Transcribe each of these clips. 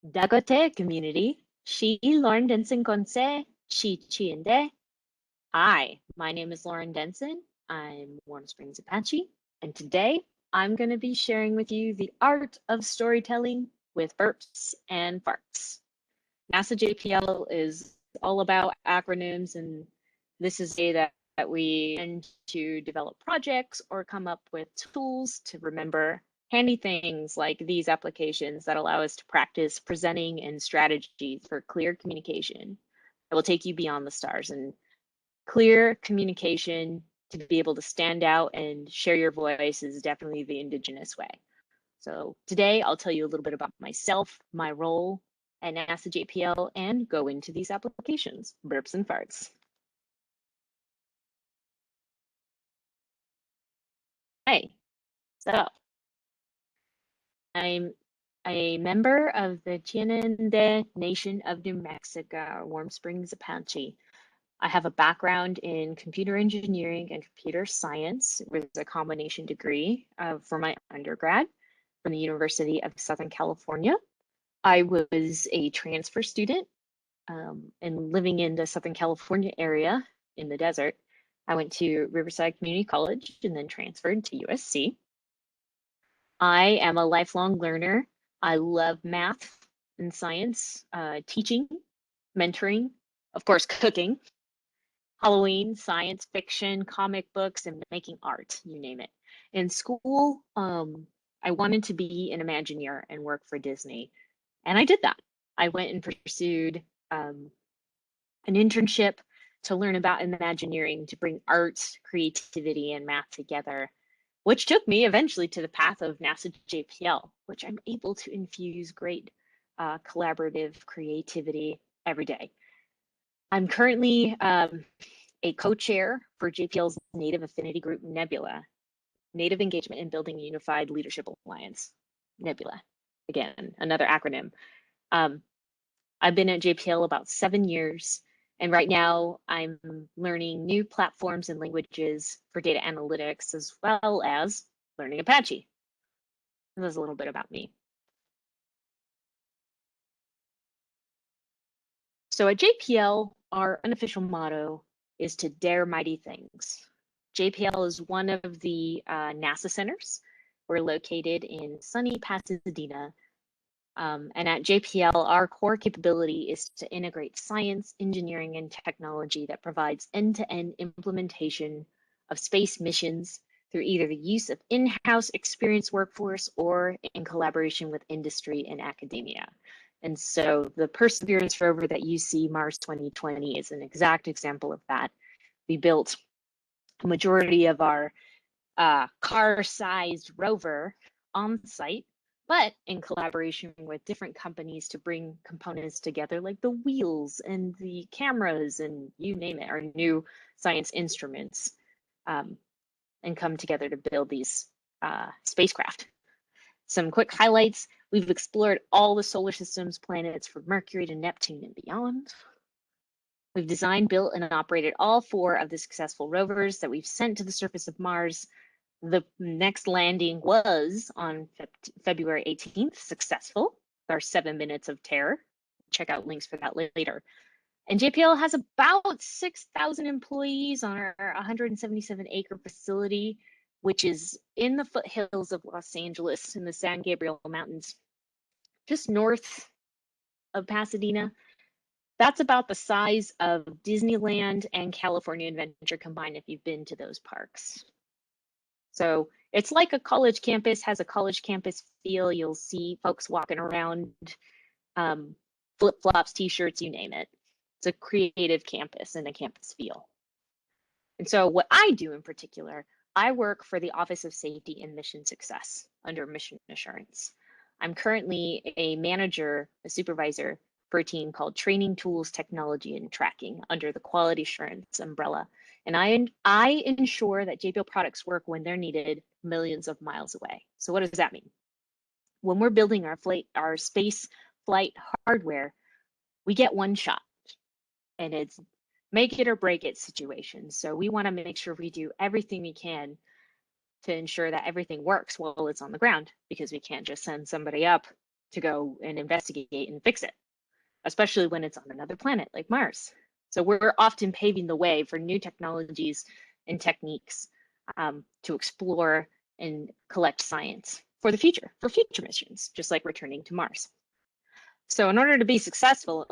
Dagoteéh community, Lauren Denson gonszēē, Chiende. Hi, my name is Lauren Denson. I'm Warm Springs Apache, and today I'm going to be sharing with you the art of storytelling with Burps and P.H.A.R.T.S. NASA JPL is all about acronyms, and this is a day that we tend to develop projects or come up with tools to remember handy things like these applications that allow us to practice presenting and strategies for clear communication that will take you beyond the stars. And clear communication to be able to stand out and share your voice is definitely the indigenous way. So today I'll tell you a little bit about myself, my role at NASA JPL, and go into these applications, burps and farts. Hey, so I'm a member of the Chiende Nation of New Mexico, Warm Springs Apache. I have a background in computer engineering and computer science with a combination degree for my undergrad from the University of Southern California. I was a transfer student and living in the Southern California area in the desert. I went to Riverside Community College and then transferred to USC. I am a lifelong learner. I love math and science, teaching, mentoring, of course, cooking, Halloween, science fiction, comic books, and making art, you name it. In school, I wanted to be an Imagineer and work for Disney, and I did that. I went and pursued an internship to learn about Imagineering, to bring art, creativity, and math together, which took me eventually to the path of NASA JPL, which I'm able to infuse great collaborative creativity every day. I'm currently a co-chair for JPL's Native Affinity Group NEBULA, Native Engagement in Building Unified Leadership Alliance, NEBULA. Again, another acronym. I've been at JPL about 7 years, and right now I'm learning new platforms and languages for data analytics, as well as learning Apache. And that's a little bit about me. So at JPL, our unofficial motto is to dare mighty things. JPL is one of the NASA centers. We're located in sunny Pasadena. And at JPL, our core capability is to integrate science, engineering, and technology that provides end-to-end implementation of space missions through either the use of in-house experienced workforce or in collaboration with industry and academia. And so the Perseverance rover that you see, Mars 2020, is an exact example of that. We built a majority of our car-sized rover on site, but in collaboration with different companies to bring components together, like the wheels and the cameras and you name it, our new science instruments, and come together to build these spacecraft. Some quick highlights: we've explored all the solar system's planets from Mercury to Neptune and beyond. We've designed, built, and operated all 4 of the successful rovers that we've sent to the surface of Mars. The next landing was on February 18th, successful, our 7 minutes of terror. Check out links for that later. And JPL has about 6,000 employees on our 177-acre facility, which is in the foothills of Los Angeles in the San Gabriel Mountains, just north of Pasadena. That's about the size of Disneyland and California Adventure combined if you've been to those parks. So it's like a college campus, has a college campus feel. You'll see folks walking around, flip-flops, t-shirts, you name it. It's a creative campus and a campus feel. And so what I do in particular, I work for the Office of Safety and Mission Success under Mission Assurance. I'm currently a manager, a supervisor for a team called Training, Tools, Technology, and Tracking under the Quality Assurance umbrella. And I ensure that JPL products work when they're needed millions of miles away. So what does that mean? When we're building our space flight hardware, we get one shot, and it's make it or break it situation. So we want to make sure we do everything we can to ensure that everything works while it's on the ground, because we can't just send somebody up to go and investigate and fix it, especially when it's on another planet like Mars. So we're often paving the way for new technologies and techniques to explore and collect science for the future, for future missions, just like returning to Mars. So in order to be successful,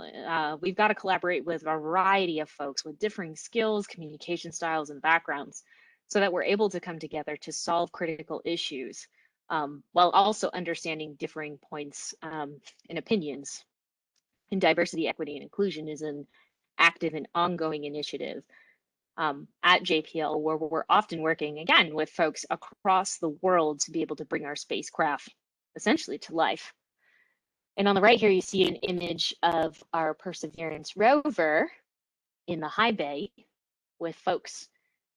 we've got to collaborate with a variety of folks with differing skills, communication styles, and backgrounds so that we're able to come together to solve critical issues while also understanding differing points and opinions. And diversity, equity, and inclusion is an active and ongoing initiative at JPL, where we're often working, again, with folks across the world to be able to bring our spacecraft essentially to life. And on the right here, you see an image of our Perseverance rover in the high bay with folks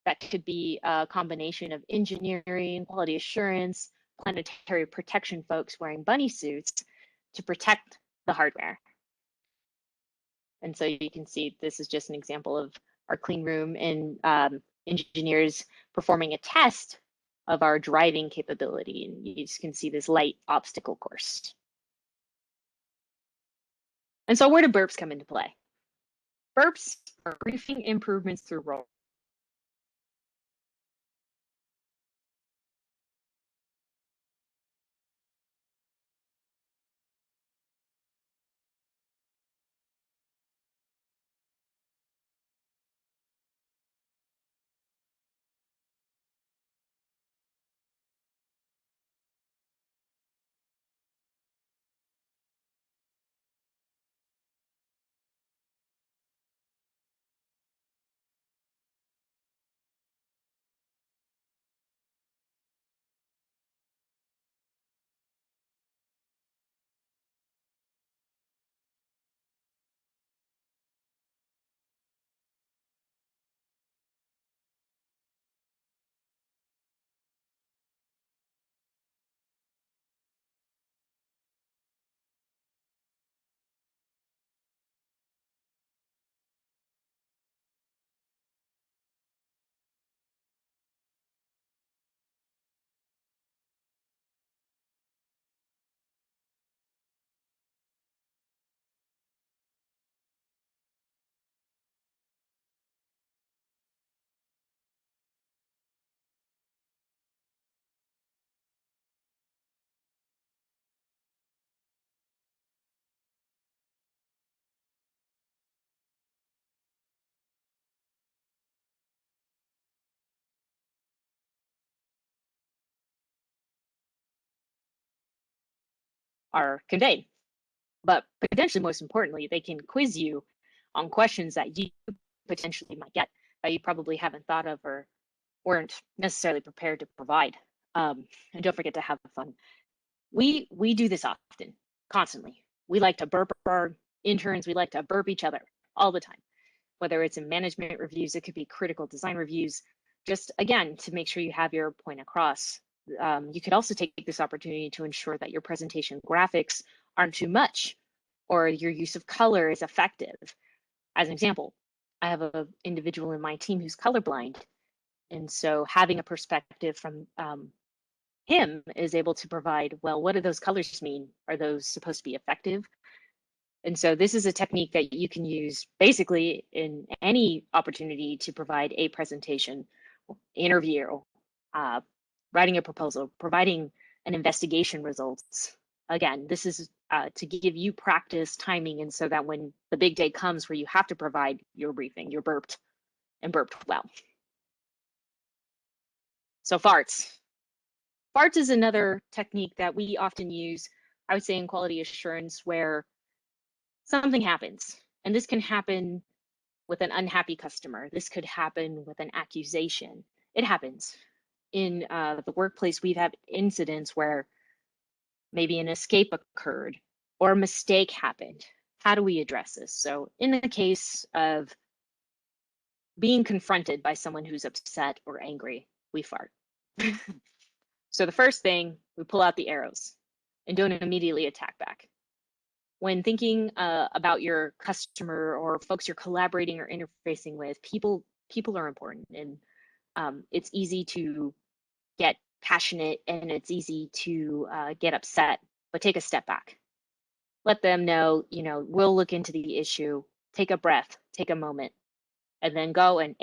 that could be a combination of engineering, quality assurance, planetary protection folks wearing bunny suits to protect the hardware. And so you can see this is just an example of our clean room and engineers performing a test of our driving capability. And you can see this light obstacle course. And so where do burps come into play? Burps are briefing improvements through role. Are conveyed. But potentially, most importantly, they can quiz you on questions that you potentially might get that you probably haven't thought of or weren't necessarily prepared to provide. And don't forget to have fun. We do this often, constantly. We like to burp our interns. We like to burp each other all the time, whether it's in management reviews, it could be critical design reviews, just again, to make sure you have your point across. You could also take this opportunity to ensure that your presentation graphics aren't too much or your use of color is effective. As an example, I have an individual in my team who's colorblind. And so having a perspective from him is able to provide, well, what do those colors mean? Are those supposed to be effective? And so this is a technique that you can use basically in any opportunity to provide a presentation, interview, writing a proposal, providing an investigation results. Again, this is to give you practice timing, and so that when the big day comes where you have to provide your briefing, you're burped and burped well. So farts. Farts is another technique that we often use, I would say, in quality assurance, where something happens. And this can happen with an unhappy customer. This could happen with an accusation. It happens. In the workplace, we've had incidents where maybe an escape occurred or a mistake happened. How do we address this? So in the case of being confronted by someone who's upset or angry, we fart. So the first thing, we pull out the arrows and don't immediately attack back. When thinking about your customer or folks you're collaborating or interfacing with, people are important, and it's easy to get passionate and it's easy to get upset, but take a step back. let them know, we'll look into the issue, take a breath, take a moment, and then go and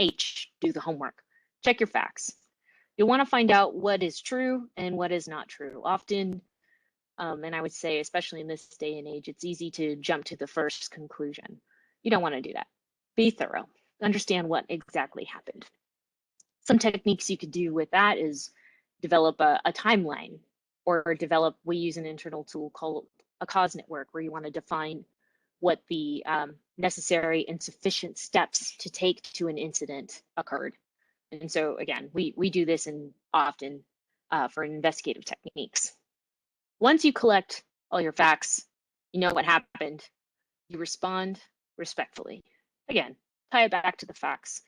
do the homework. Check your facts. You'll want to find out what is true and what is not true. Often, and I would say, especially in this day and age, it's easy to jump to the first conclusion. You don't want to do that. Be thorough. Understand what exactly happened. Some techniques you could do with that is develop a timeline, or we use an internal tool called a cause network, where you want to define what the necessary and sufficient steps to take to an incident occurred. And so again, we do this often for investigative techniques. Once you collect all your facts, you know what happened, you respond respectfully. Again, tie it back to the facts.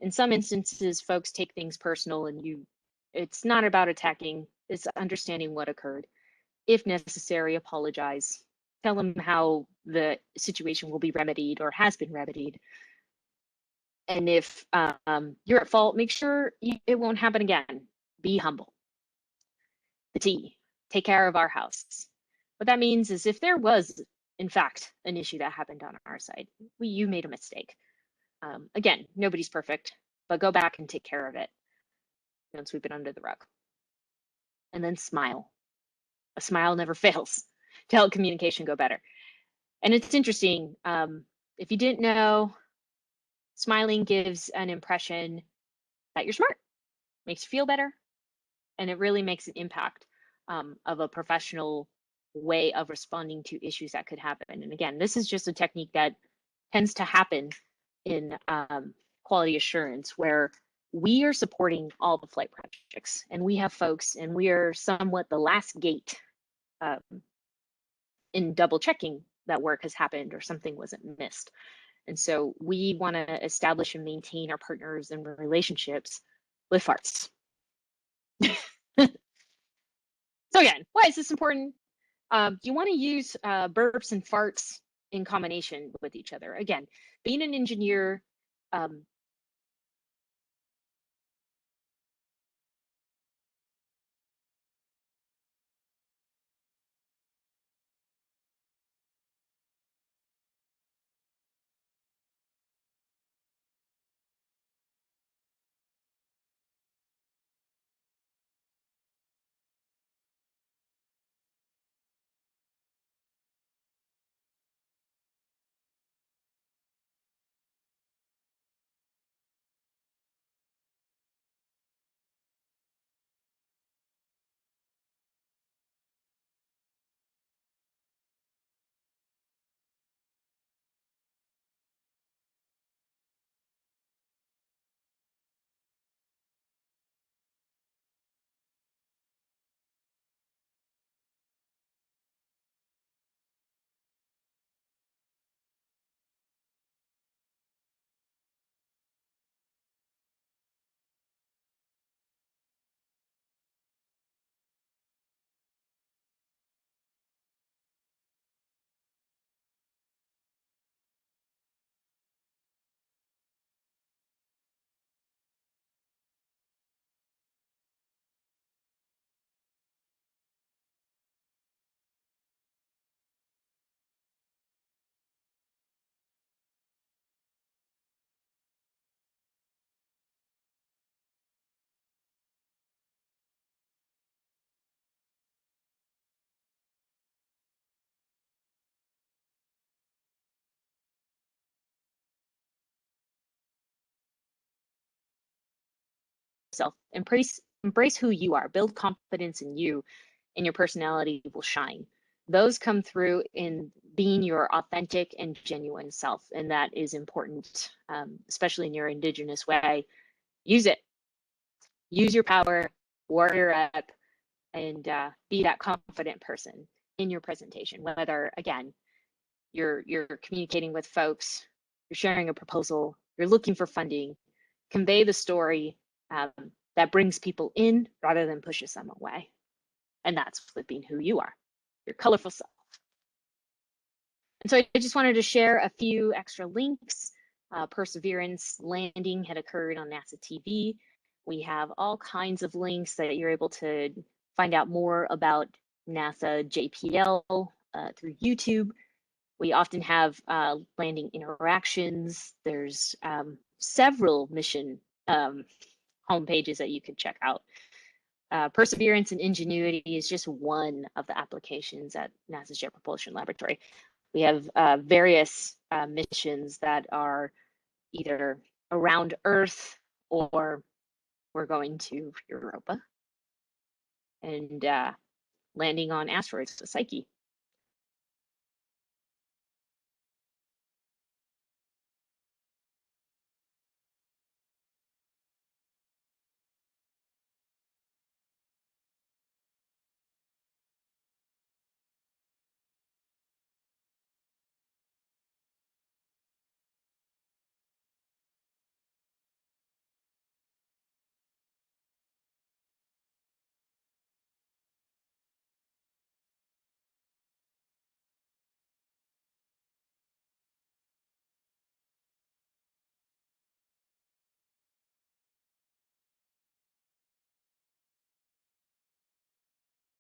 In some instances, folks take things personal, and it's not about attacking, it's understanding what occurred. If necessary, apologize. Tell them how the situation will be remedied or has been remedied. And if you're at fault, make sure it won't happen again. Be humble. The T, take care of our house. What that means is, if there was, in fact, an issue that happened on our side, you made a mistake. Again, nobody's perfect, but go back and take care of it. Don't sweep it under the rug. And then smile. A smile never fails to help communication go better. And it's interesting, if you didn't know, smiling gives an impression that you're smart, makes you feel better, and it really makes an impact of a professional way of responding to issues that could happen. And again, this is just a technique that tends to happen in quality assurance, where we are supporting all the flight projects, and we have folks, and we are somewhat the last gate in double checking that work has happened or something wasn't missed. And so we want to establish and maintain our partners and relationships with farts. So again, why is this important? You want to use burps and farts in combination with each other. Again, being an engineer, self, embrace who you are, build confidence in you, and your personality will shine. Those come through in being your authentic and genuine self, and that is important, especially in your Indigenous way. Use it. Use your power, warrior up, and be that confident person in your presentation. Whether, again, you're communicating with folks, you're sharing a proposal, you're looking for funding, convey the story that brings people in rather than pushes them away. And that's with being who you are, your colorful self. And so I just wanted to share a few extra links. Perseverance landing had occurred on NASA TV. We have all kinds of links that you're able to find out more about NASA JPL through YouTube. We often have landing interactions. There's several mission home pages that you can check out. Perseverance and ingenuity is just one of the applications at NASA's Jet Propulsion Laboratory. We have various missions that are either around Earth or we're going to Europa and landing on asteroids with Psyche.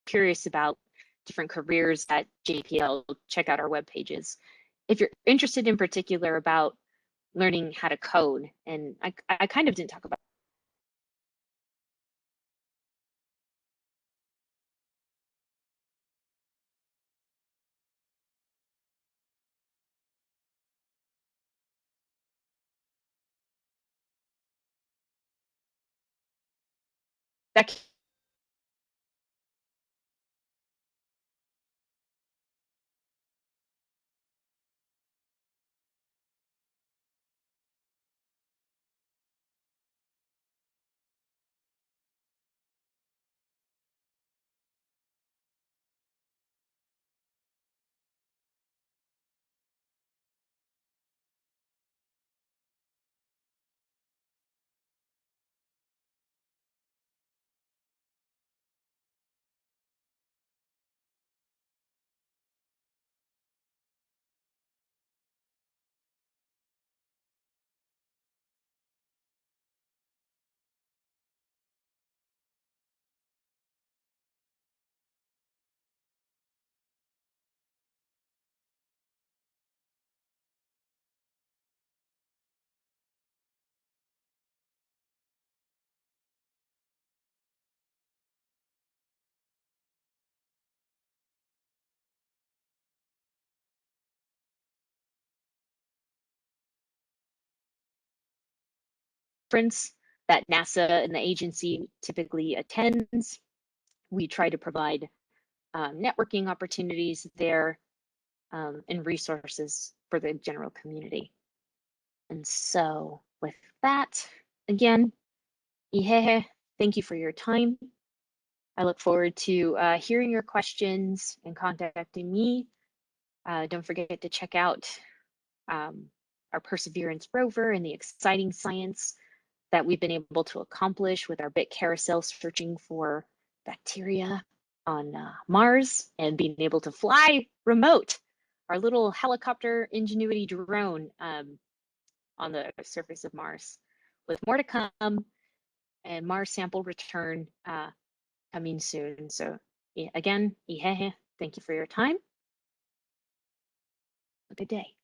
Curious about different careers at JPL, check out our web pages. If you're interested in particular about learning how to code, and I kind of didn't talk about that. Conference that NASA and the agency typically attends. We try to provide networking opportunities there and resources for the general community. And so with that, again, Chihene, thank you for your time. I look forward to hearing your questions and contacting me. Don't forget to check out our Perseverance rover and the exciting science that we've been able to accomplish with our B.I.R.P carousel searching for bacteria on Mars and being able to fly remote our little helicopter Ingenuity drone on the surface of Mars, with more to come and Mars sample return coming soon. So again, Chihene, thank you for your time. Have a good day.